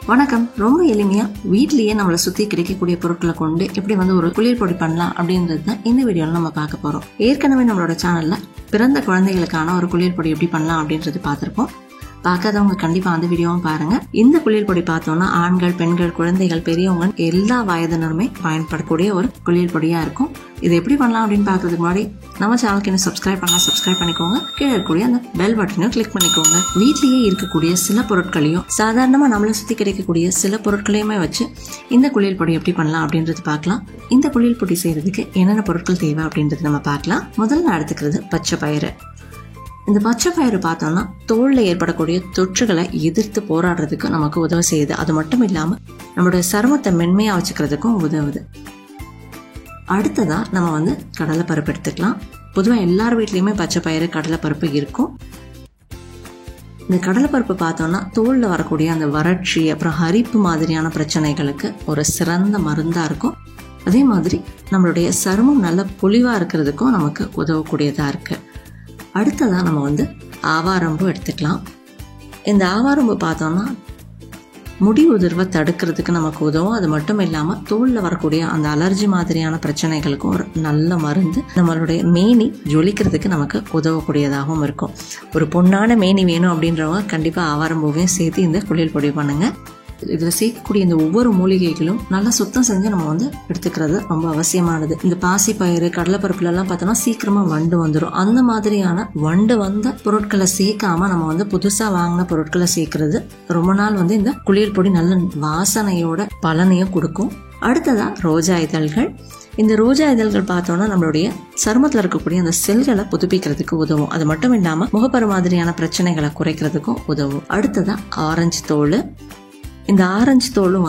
வணக்கம். ரொம்ப எளிமையா வீட்லயே நம்மளை சுத்தி கிடைக்கக்கூடிய பொருட்களை கொண்டு எப்படி ஒரு குளியல் பொடி பண்ணலாம் அப்படின்றது தான் இந்த வீடியோல நம்ம பார்க்க போறோம். ஏற்கனவே நம்மளோட சேனல்ல பிறந்த குழந்தைகளுக்கான ஒரு குளியல் பொடி எப்படி பண்ணலாம் அப்படின்றது பார்த்திருப்போம். பார்க்காதவங்க கண்டிப்பா அந்த வீடியோவும் பாருங்க. இந்த குளியல் பொடி பார்த்தோம்னா ஆண்கள், பெண்கள், குழந்தைகள், பெரியவங்க எல்லா வயதினருமே பயன்படக்கூடிய ஒரு குளியல் பொடியா இருக்கும். இது எப்படி பண்ணலாம் அப்படின்னு பாக்குறதுக்கு முன்னாடி நம்ம சேனலுக்கு என்ன சப்ஸ்கிரைப் பண்ணிக்கோங்க. கீழே இருக்கக்கூடிய அந்த பெல் பட்டனையும் கிளிக் பண்ணிக்கோங்க. வீட்லயே இருக்கக்கூடிய சில பொருட்களையும் சாதாரணமா நம்மளை சுத்தி கிடைக்கக்கூடிய சில பொருட்களையுமே வச்சு இந்த குளியல் பொடி எப்படி பண்ணலாம் அப்படின்றது பார்க்கலாம். இந்த குளியல் பொடி செய்யறதுக்கு என்னென்ன பொருட்கள் தேவை அப்படின்றது நம்ம பார்க்கலாம். முதல்ல எடுத்துக்கிறது பச்சை பயிறு. இந்த பச்சை பயிறு பார்த்தோம்னா தோல்ல ஏற்படக்கூடிய தொற்றுகளை எதிர்த்து போராடுறதுக்கு நமக்கு உதவி செய்யுது. அது மட்டும் இல்லாம நம்மளுடைய சருமத்தை மென்மையா வச்சுக்கிறதுக்கும் உதவுது. அடுத்ததா நம்ம கடலைப்பருப்பு எடுத்துக்கலாம். பொதுவாக எல்லார் வீட்லயுமே பச்சை பயிறு, கடலைப்பருப்பு இருக்கும். இந்த கடலைப்பருப்பு பார்த்தோம்னா தோல்ல வரக்கூடிய அந்த வறட்சி, அப்புறம் அரிப்பு மாதிரியான பிரச்சனைகளுக்கு ஒரு சிறந்த மருந்தா இருக்கும். அதே மாதிரி நம்மளுடைய சருமம் நல்ல பொலிவா இருக்கிறதுக்கும் நமக்கு உதவக்கூடியதா இருக்கு. அடுத்ததா நம்ம ஆவாரம்பூ எடுத்துக்கலாம். இந்த ஆவாரம்பூ பார்த்தோம்னா முடி உதிர்வை தடுக்கிறதுக்கு நமக்கு உதவும். அது மட்டும் இல்லாம தோல்ல வரக்கூடிய அந்த அலர்ஜி மாதிரியான பிரச்சனைகளுக்கும் ஒரு நல்ல மருந்து. நம்மளுடைய மேனி ஜொலிக்கிறதுக்கு நமக்கு உதவக்கூடியதாகவும் இருக்கும். ஒரு பொன்னான மேனி வேணும் அப்படின்றவங்க கண்டிப்பா ஆவாரம்பூவையும் சேர்த்து இந்த குளியல் பொடி பண்ணுங்க. இதுல சேர்க்கக்கூடிய இந்த ஒவ்வொரு மூலிகைகளும் நல்லா சுத்தம் செஞ்சு நம்ம எடுத்துக்கிறது ரொம்ப அவசியமானது. இந்த பாசி பயிறு, கடலைப்பருப்புல எல்லாம் பார்த்தோம்னா சீக்கிரமா வண்டு வந்துடும். அந்த மாதிரியான வண்டு வந்த பொருட்களை சேர்க்காம நம்ம புதுசா வாங்கின பொருட்களை சேர்க்கறது ரொம்ப நாள் இந்த குளியல் பொடி நல்ல வாசனையோட பலனையும் கொடுக்கும். அடுத்ததா ரோஜா இதழ்கள். இந்த ரோஜா இதழ்கள் பார்த்தோம்னா நம்மளுடைய சருமத்துல இருக்கக்கூடிய அந்த செல்களை புதுப்பிக்கிறதுக்கு உதவும். அது மட்டும் இல்லாம முகப்பரு மாதிரியான பிரச்சனைகளை குறைக்கிறதுக்கும் உதவும். அடுத்ததா ஆரஞ்சு தோல். இந்த ஆரஞ்சு தோலும்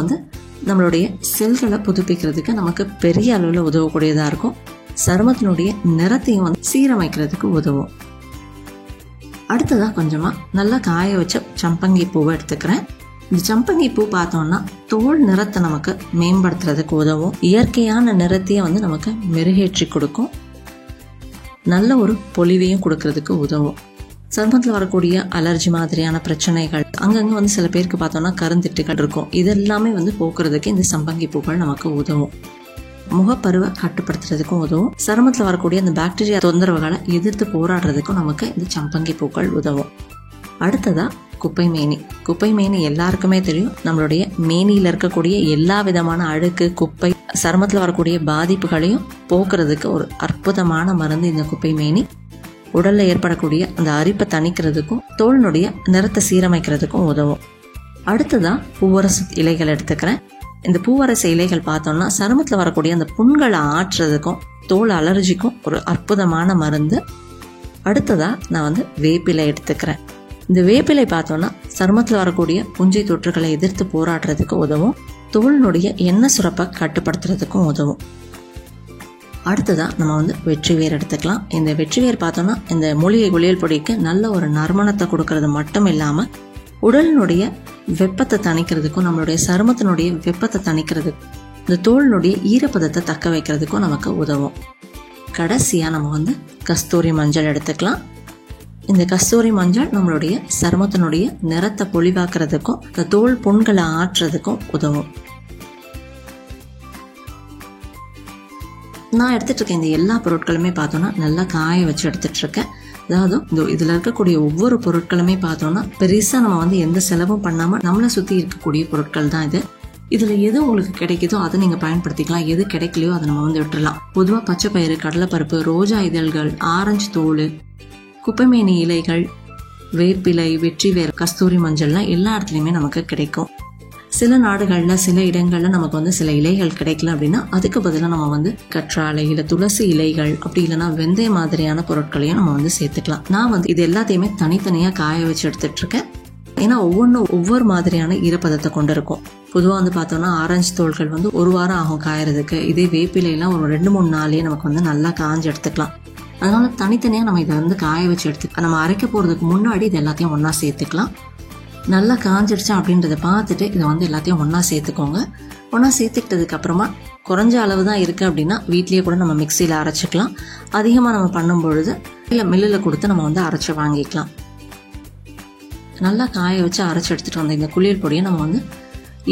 நம்மளுடைய செல்களை புதுப்பிக்கிறதுக்கு நமக்கு பெரிய அளவில் உதவக்கூடியதா இருக்கும். சருமத்தினுடைய நிறத்தையும் சீரமைக்கிறதுக்கு உதவும். அடுத்ததா கொஞ்சமா நல்லா காய வச்ச சம்பங்கி பூவை எடுத்துக்கிறேன். இந்த சம்பங்கி பூ பார்த்தோம்னா தோல் நிறத்தை நமக்கு மேம்படுத்துறதுக்கு உதவும். இயற்கையான நிறத்தையும் நமக்கு மெருகேற்றி கொடுக்கும். நல்ல ஒரு பொலிவையும் கொடுக்கறதுக்கு உதவும். சருமத்தில் வரக்கூடிய அலர்ஜி மாதிரியான பிரச்சனைகள், அங்கங்க சில பேருக்கு பார்த்தோம்னா கருந்திட்டுகள் இருக்கும். இதெல்லாமே போக்குறதுக்கு இந்த சம்பங்கி பூக்கள் நமக்கு உதவும். முகப்பருவை கட்டுப்படுத்துறதுக்கும் உதவும். சருமத்தில் வரக்கூடிய அந்த பாக்டீரியா தொந்தரவுகளை எதிர்த்து போராடுறதுக்கும் நமக்கு இந்த சம்பங்கி பூக்கள் உதவும். அடுத்ததா குப்பை மேனி. குப்பை மேனி எல்லாருக்குமே தெரியும். நம்மளுடைய மேனியில இருக்கக்கூடிய எல்லா விதமான அழுக்கு, குப்பை, சருமத்தில் வரக்கூடிய பாதிப்புகளையும் போக்குறதுக்கு ஒரு அற்புதமான மருந்து இந்த குப்பை மேனி. உடல்ல ஏற்படக்கூடிய அந்த அரிப்பை தணிக்கிறதுக்கும் தோலினுடைய நிறத்தை சீரமைக்கிறதுக்கும் உதவும். அடுத்ததா பூவரசு இலைகள் எடுத்துக்கிறேன். இந்த பூவரசு இலைகள் பார்த்தோம்னா சருமத்துல வரக்கூடிய அந்த புண்களை ஆற்றுறதுக்கும் தோல் அலர்ஜிக்கும் ஒரு அற்புதமான மருந்து. அடுத்ததா நான் வேப்பிலை எடுத்துக்கிறேன். இந்த வேப்பிலை பார்த்தோம்னா சருமத்துல வரக்கூடிய புஞ்சை தொற்றுகளை எதிர்த்து போராடுறதுக்கு உதவும். தோலினுடைய எண்ணெய் சுரப்பை கட்டுப்படுத்துறதுக்கும் உதவும். அடுத்ததா நம்ம வெற்றிவேர் எடுத்துக்கலாம். இந்த வெற்றிவேர் பார்த்தோம்னா இந்த மூலிகை குளியல் பொடிக்கு நல்ல ஒரு நறுமணத்தை கொடுக்கறது மட்டும் இல்லாம உடலினுடைய வெப்பத்தை தணிக்கிறதுக்கும், நம்மளுடைய சருமத்தினுடைய வெப்பத்தை தணிக்கிறதுக்கும், இந்த தோலினுடைய ஈரப்பதத்தை தக்க வைக்கிறதுக்கும் நமக்கு உதவும். கடைசியா நம்ம கஸ்தூரி மஞ்சள் எடுத்துக்கலாம். இந்த கஸ்தூரி மஞ்சள் நம்மளுடைய சருமத்தினுடைய நிறத்தை பொலிவாக்குறதுக்கும் இந்த தோல் புண்களை ஆற்றுறதுக்கும் உதவும். நான் எடுத்துட்டு இருக்கேன் இந்த எல்லா பொருட்களுமே பார்த்தோம்னா நல்லா காய வச்சு எடுத்துட்டு இருக்கேன். அதாவது இதுல இருக்கக்கூடிய ஒவ்வொரு பொருட்களுமே பார்த்தோம்னா பெருசா நம்ம எந்த செலவும் பண்ணாம நம்மளை சுத்தி இருக்கக்கூடிய பொருட்கள் தான் இது. இதுல எது உங்களுக்கு கிடைக்குதோ அதை நீங்க பயன்படுத்திக்கலாம். எது கிடைக்கலையோ அதை நம்ம விட்டுறலாம். பொதுவா பச்சை பயிறு, கடலைப்பருப்பு, ரோஜா இதழ்கள், ஆரஞ்சு தோல், குப்பைமேனி இலைகள், வேப்பிலை, வெற்றிவேர், கஸ்தூரி மஞ்சள்லாம் எல்லா இடத்துலயுமே நமக்கு கிடைக்கும். சில நாடுகள்ல சில இடங்கள்ல நமக்கு சில இலைகள் கிடைக்கல அப்படின்னா அதுக்கு பதிலாக நம்ம கற்றாழை இல்ல துளசி இலைகள், அப்படி இல்லைன்னா வெந்தய மாதிரியான பொருட்களையும் நம்ம சேர்த்துக்கலாம். நான் இது எல்லாத்தையுமே தனித்தனியா காய வச்சு எடுத்துட்டு இருக்கேன். ஏன்னா ஒவ்வொன்றும் ஒவ்வொரு மாதிரியான ஈரப்பதத்தை கொண்டு இருக்கும். பொதுவாக பார்த்தோம்னா ஆரஞ்சு தோள்கள் 1 வாரம் ஆகும் காயறதுக்கு. இதே வேப்பிலைலாம் ஒரு 2-3 நாளே நமக்கு நல்லா காஞ்சு எடுத்துக்கலாம். அதனால தனித்தனியா நம்ம இதை காய வச்சு எடுத்துக்கலாம். நம்ம அரைக்க போறதுக்கு முன்னாடி இது எல்லாத்தையும் ஒன்னா சேர்த்துக்கலாம். நல்லா காஞ்சிடுச்சா அப்படின்றத பார்த்துட்டு இதை எல்லாத்தையும் ஒன்றா சேர்த்துக்கோங்க. ஒன்றா சேர்த்துக்கிட்டதுக்கு அப்புறமா குறைஞ்ச அளவு தான் இருக்குது அப்படின்னா வீட்லேயே கூட நம்ம மிக்சியில் அரைச்சிக்கலாம். அதிகமாக நம்ம பண்ணும்பொழுது இல்லை மில்லில் கொடுத்து நம்ம அரைச்சி வாங்கிக்கலாம். நல்லா காய வச்சு அரைச்சி எடுத்துகிட்டு வந்த இந்த குளியல் பொடியை நம்ம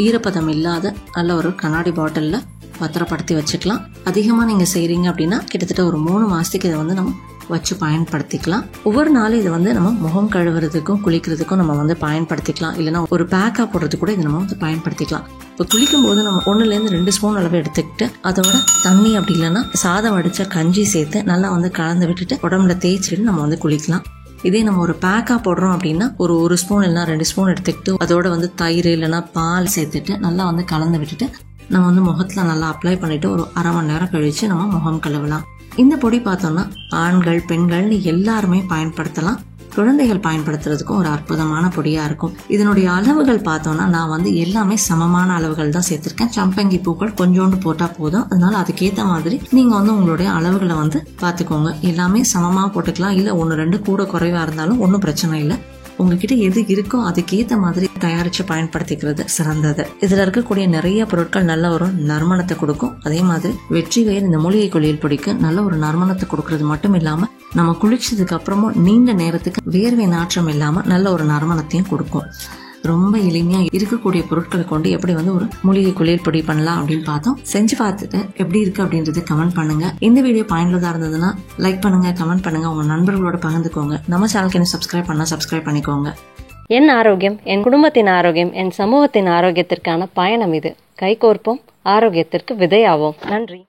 ஈரப்பதம் இல்லாத நல்ல ஒரு கண்ணாடி பாட்டிலில் பத்திரப்படுத்தி வச்சுக்கலாம். அதிகமாக நீங்கள் செய்கிறீங்க அப்படின்னா கிட்டத்தட்ட ஒரு 3 மாதத்துக்கு இதை வந்து நம்ம வச்சு பயன்படுத்திக்கலாம். ஒவ்வொரு நாளும் இதை வந்து நம்ம முகம் கழுவுறதுக்கும் குளிக்கிறதுக்கும் நம்ம வந்து பயன்படுத்திக்கலாம். இல்லைன்னா ஒரு பேக்காக போடுறது கூட இதை நம்ம வந்து பயன்படுத்திக்கலாம். இப்போ குளிக்கும் போது நம்ம 1-2 ஸ்பூன் அளவு எடுத்துக்கிட்டு அதோட தண்ணி அப்படி இல்லைன்னா சாதம் வடித்த கஞ்சி சேர்த்து நல்லா வந்து கலந்து விட்டுட்டு உடம்புல தேய்ச்சிட்டு நம்ம வந்து குளிக்கலாம். இதே நம்ம ஒரு பேக்காக போடுறோம் அப்படின்னா ஒரு ஸ்பூன் இல்லைனா 2 ஸ்பூன் எடுத்துக்கிட்டு அதோட வந்து தயிர் இல்லைன்னா பால் சேர்த்துட்டு நல்லா வந்து கலந்து விட்டுட்டு நம்ம வந்து முகத்தில் நல்லா அப்ளை பண்ணிவிட்டு ஒரு அரை மணி நேரம் கழித்து நம்ம முகம் கழுவலாம். இந்த பொடி பார்த்தோம்னா ஆண்கள் பெண்கள்னு எல்லாருமே பயன்படுத்தலாம். குழந்தைகள் பயன்படுத்துறதுக்கும் ஒரு அற்புதமான பொடியாக இருக்கும். இதனுடைய அளவுகள் பார்த்தோன்னா நான் வந்து எல்லாமே சமமான அளவுகள் தான் சேர்த்துருக்கேன். சம்பங்கி பூக்கள் கொஞ்சோண்டு போட்டால் போதும். அதனால அதுக்கேற்ற மாதிரி நீங்கள் வந்து உங்களுடைய அளவுகளை வந்து பார்த்துக்கோங்க. எல்லாமே சமமாக போட்டுக்கலாம். இல்லை 1-2 கூட குறைவாக இருந்தாலும் ஒன்றும் பிரச்சனை இல்லை. உங்ககிட்ட எது இருக்கோ அதுக்கேற்ற மாதிரி தயாரித்து பயன்படுத்திக்கிறது சிறந்தது. இதில் இருக்கக்கூடிய நிறைய பொருட்கள் நல்ல ஒரு நறுமணத்தை கொடுக்கும். அதே மாதிரி வெற்றிவேர் இந்த மூலிகை குளியல் பொடிக்கு நல்ல ஒரு நறுமணத்தை கொடுக்கறது மட்டும் இல்லாமல் நம்ம குளிச்சதுக்கு அப்புறமும் நீண்ட நேரத்துக்கு வேர்வை நாற்றம் இல்லாமல் நல்ல ஒரு நறுமணத்தையும் கொடுக்கும். ரொம்ப எளிமையாக இருக்கக்கூடிய பொருட்களை கொண்டு எப்படி வந்து ஒரு மூலிகை குளியல் பொடி பண்ணலாம் அப்படின்னு பார்த்தோம். செஞ்சு பார்த்துட்டு எப்படி இருக்கு அப்படின்றது கமெண்ட் பண்ணுங்க. இந்த வீடியோ பயனுள்ளதாக இருந்ததுன்னா லைக் பண்ணுங்க, கமெண்ட் பண்ணுங்க, உங்க நண்பர்களோட பகிர்ந்துக்கோங்க. நம்ம சேனலுக்கு என்ன சப்ஸ்கிரைப் பண்ணிக்கோங்க. என் ஆரோக்கியம், என் குடும்பத்தின் ஆரோக்கியம், என் சமூகத்தின் ஆரோக்கியத்திற்கான பயணம் இது. கைகோர்ப்போம், ஆரோக்கியத்திற்கு விதையாவோம். நன்றி.